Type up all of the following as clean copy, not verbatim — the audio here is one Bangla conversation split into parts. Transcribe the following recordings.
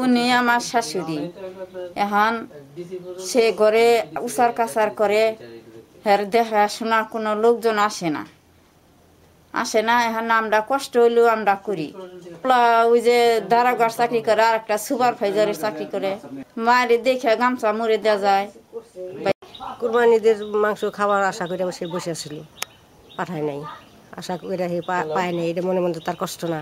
উনি আমার শাশুড়ি। এখন সে ঘরে উচার কাচার করে, হের দেখাশোনা কোনো লোকজন আসে না। এখন আমরা কষ্ট হইলেও আমরা করি। ওই যে দারাগার চাকরি করে, আর একটা সুপারভাইজারের চাকরি করে। মায়ের দেখে গামছা মুড়ে দেওয়া যায়। কুরবানিদের মাংস খাওয়ার আশা করে সে বসে ছিল, পাঠায় নাই। আশা করে পায় নাই, এটা মনে মনে তার কষ্ট না,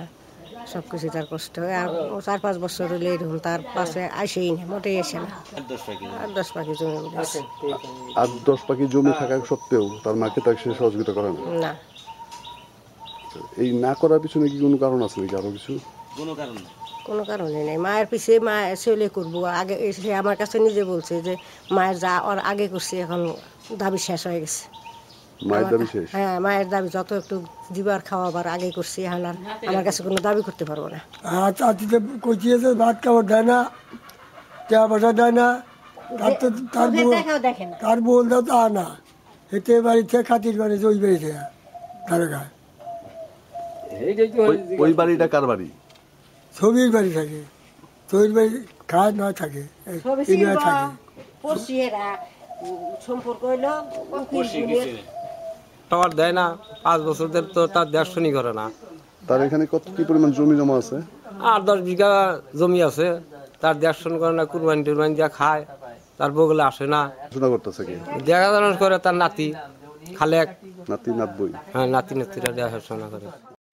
সবকিছু তার কষ্ট। আর 4-5 বছর হলে এরকম তার পাশে আসেই না, মোটেই আসে না। 8-10 পাখি জমি উঠেছে। 8-10 পাখি জমি থাকা সত্ত্বেও তার মাকে তাকে সে সহযোগিতা করে না। এই না করার পিছনে কি কোনো কারণ আছে নাকি, আরো কিছু? কোনো কারণে নেই। মায়ের পিছে মা ছেলে করবো আগে, সে আমার কাছে নিজে বলছে যে মায়ের যা ওর আগে করছে, এখন দাবি শেষ হয়ে গেছে। মায়ের দাবি শেষ? হ্যাঁ, মায়ের দাবি যত একটু দিবার খাওয়াবার আগে করছি, এখন আর আমার কাছে কোনো দাবি করতে পারবো না। চাচিতে কচিয়েছে, ভাত খাবার দেয় না, টাকা পয়সা দেয় না, তার বোন দাও তা না, হেঁটে বাড়িতে খাতির বাড়ি ওই বাড়িতে তারকায়। ওই বাড়িটা কার বাড়ি? ছবির বাড়ি থাকে, ছবির বাড়ি খায় না থাকে, থাকে। টাওয়ার দেয় না, 5 বছর ধরে তো তার দেখাশোনাই করে না। তার এখানে কি পরিমাণ জমি জমা আছে? 8-10 বিঘা জমি আছে, তার দেখাশোনা করে না। কুরবানি টুরবানি দিয়ে খায়, তার বগলে আসে না। করতেছে কি দেখাশোনা করে তার নাতি খালেক, নাতি নাতবই। হ্যাঁ, নাতি নাতিরা দেখাশোনা করে।